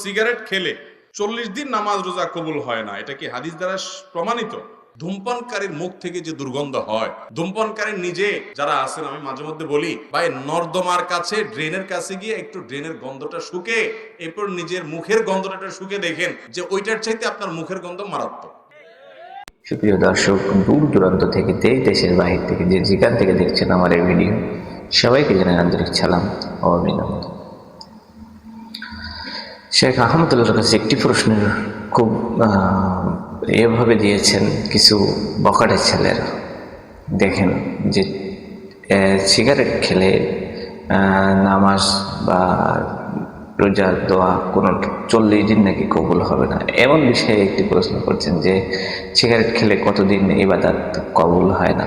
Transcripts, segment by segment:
Cigarette খেলে 40 দিন নামাজ রোজা কবুল হয় না, এটা কি হাদিস দ্বারা প্রমাণিত? ধূমপানকারীর মুখ থেকে যে দুর্গন্ধ হয়, ধূমপানকারী নিজে যারা আছেন, আমি মাঝে মধ্যে বলি ভাই, নর্দমার কাছে ড্রেনের কাছে গিয়ে একটু ড্রেনের গন্ধটা শুকে, এরপর নিজের মুখের গন্ধটা শুকে দেখেন যে ওইটার চাইতে আপনার মুখের গন্ধ মারাত্মক। সুপ্রিয় দর্শক, দূর দূরান্ত থেকে, দেশ দেশের বাহির থেকে, যে যেখান থেকে দেখছেন আমার এই ভিডিও, সবাইকে জানাই আন্তরিক সালাম ও অভিনন্দন। শেখ আহমদুল্লাহর কাছে একটি প্রশ্নের খুব এভাবে দিয়েছেন কিছু বখাটের ছেলেরা। দেখেন যে সিগারেট খেলে নামাজ বা রোজা দোয়া কোনো 40 দিন নাকি কবুল হবে না, এমন বিষয়ে একটি প্রশ্ন করছেন যে সিগারেট খেলে কতদিন ইবাদত কবুল হয় না।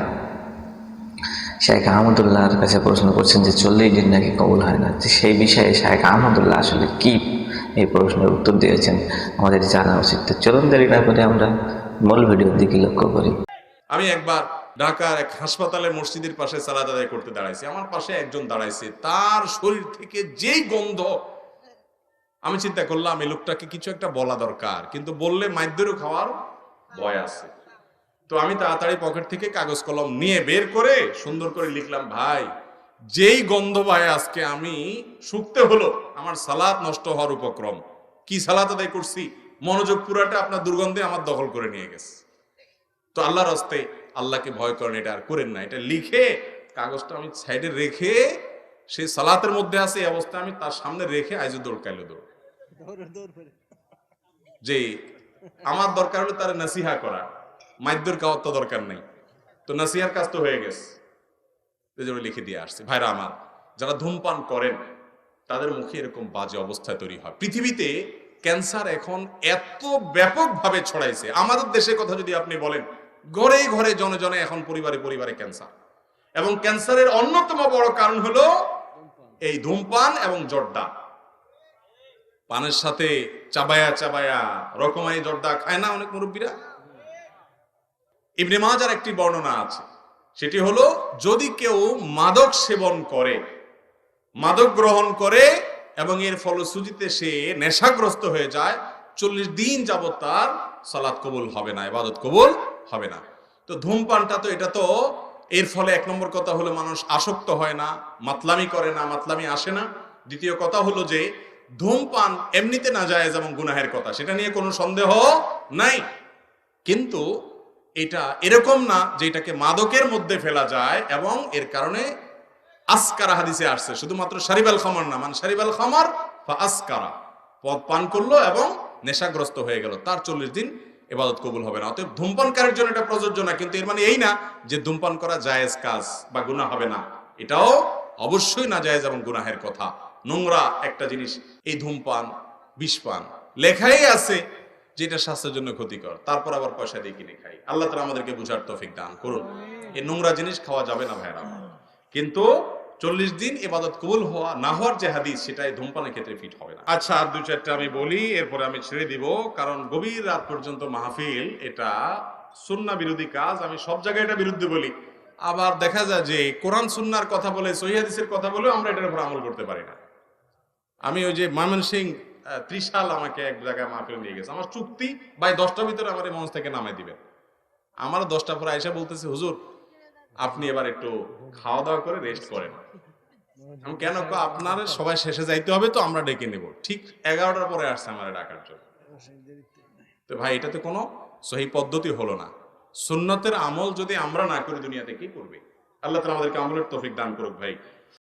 শেখ আহমদুল্লাহর কাছে প্রশ্ন করছেন যে 40 দিন নাকি কবুল হয় না। সেই বিষয়ে শেখ আহমদুল্লাহ আসলে কি এই প্রশ্নের উত্তর দিয়েছেন আমাদের জানা উচিত। তো চলুন দেরি না করে আমরা মূল ভিডিওর দিকে লক্ষ্য করি। আমি একবার ঢাকার এক হাসপাতালের মসজিদের পাশে সালাত আদায় করতে দাঁড়াইছি, আমার পাশে একজন দাঁড়াইছে, তার শরীর থেকে যেই গন্ধ, আমি চিন্তা করলাম এই লোকটাকে কিছু একটা বলা দরকার, কিন্তু বললে মাইদ্যেরও খাওয়ার ভয় আছে। তো আমি তাড়াতাড়ি পকেট থেকে কাগজ কলম নিয়ে বের করে সুন্দর করে লিখলাম, ভাই যেই গন্ধ ভাই আজকে আমি শুকতে হলো, আমার সালাত নষ্ট হওয়ার উপক্রম। কি সালাত আদায় করছি, মনোযোগ পুরাটা আপনার দুর্গন্ধে আমার দখল করে নিয়ে গেছে। তো আল্লাহর রাস্তায় আল্লাহকে ভয় করেন, এটা আর করেন না। এটা লিখে কাগজটা আমি সাইডে রেখে, সেই সালাতের মধ্যে আছে এই অবস্থা, আমি তার সামনে রেখে আইজো দৌড় কাইলো দৌড়, যে আমার দরকার হলো তার নাসিহা করা, মাইদ্যর খাওয়ার তো দরকার নেই। তো নাসিহার কাজ তো হয়ে গেছে, লিখে দিয়ে আসছে। ভাইরা আমার, যারা ধূমপান করেন তাদের মুখে এরকম বাজে অবস্থায় তৈরি হয়। পৃথিবীতে ক্যান্সার এখন এত ব্যাপকভাবে ছড়াইছে, আমাদের দেশের কথা যদি আপনি বলেন, ঘরে ঘরে জনে জনে এখন পরিবারে পরিবারে ক্যান্সার। এবং ক্যান্সারের অন্যতম বড় কারণ হলো এই ধূমপান এবং জর্দা। পানের সাথে চাবায়া চাবায়া রকমারি জর্দা খায় না অনেক মুরব্বীরা? ইবনে মাজার একটি বর্ণনা আছে, সেটি হলো যদি কেউ মাদক সেবন করে, মাদক গ্রহণ করে এবং এর ফলশ্রুতিতে সে নেশাগ্রস্ত হয়ে যায়, 40 দিন যাবত তার সালাত কবুল হবে না, ইবাদত কবুল হবে না। তো ধূমপানটা তো, এটা তো এর ফলে এক নম্বর কথা হলো মানুষ আসক্ত হয় না, মাতলামি করে না, মাতলামি আসে না। দ্বিতীয় কথা হলো যে ধূমপান এমনিতে নাজায়েজ এবং গুনাহের কথা, সেটা নিয়ে কোনো সন্দেহ নাই। কিন্তু এটা এরকম না যে এটাকে মাদকের মধ্যে ফেলা যায়, এবং এর কারণে আসকারা হাদিসে আসছে, শুধুমাত্র শারিবাল খামার না, মানে শারিবাল খামার বা আসকারা, পদ পান করলো এবং নেশাগ্রস্ত হয়ে গেল, তার 40 দিন ইবাদত কবুল হবে না। অতএব ধূমপানকারীর জন্য এটা প্রযোজ্য না, কিন্তু এর মানে এই না যে ধূমপান করা জায়েজ কাজ বা গুনাহ হবে না। এটাও অবশ্যই না জায়েজ এবং গুনাহের কথা, নোংরা একটা জিনিস। এই ধূমপান, বিষপান লেখাই আছে যে এটা স্বাস্থ্যের জন্য ক্ষতিকর, তারপর আবার পয়সা দিয়ে কিনে খাই। আল্লাহ তাআলা আমাদেরকে বুঝার তৌফিক দান করুন। এই নোংরা জিনিস খাওয়া যাবে না ভাইরা। কিন্তু 40 দিন ইবাদত কবুল হওয়া না হওয়ার যে হাদিস, সেটাই ধূমপানের ক্ষেত্রে ফিট হবে না। আচ্ছা, আর 2-4টা আমি বলি, এরপরে আমি ছেড়ে দিব, কারণ গভীর রাত পর্যন্ত মাহফিল, এটা সুন্নাহ বিরোধী কাজ। আমি সব জায়গায় এটা বিরুদ্ধে বলি, আবার দেখা যায় যে কোরআন সুন্নাহর কথা বলে, সহিহ হাদিসের কথা বলেও আমরা এটার উপর আমল করতে পারি না। আমি ওই যে ময়মনসিংহ ত্রিশাল আমাকে এক জায়গায় মাহফিল নিয়ে গেছে, আমার চুক্তি ভাই 10টার ভিতরে আমার এই মঞ্চ থেকে নামাই দিবেন। আমার 10টা পরে আয়েশা বলতেছে, হুজুর আপনি এবার একটু খাওয়া দাওয়া করে রেস্ট করেন। আমি কেন, আপনার সবাই শেষে যাইতে হবে, তো আমরা ডেকে নেব। ঠিক 11টার পরে আসছে আমার ডাকার জন্য। তো ভাই, এটাতে কোনো সহি পদ্ধতি হলো না। সুন্নতের আমল যদি আমরা না করি, দুনিয়াতে কি করবে? আল্লাহ তাআলা আমাদেরকে আমলের তৌফিক দান করুক ভাই।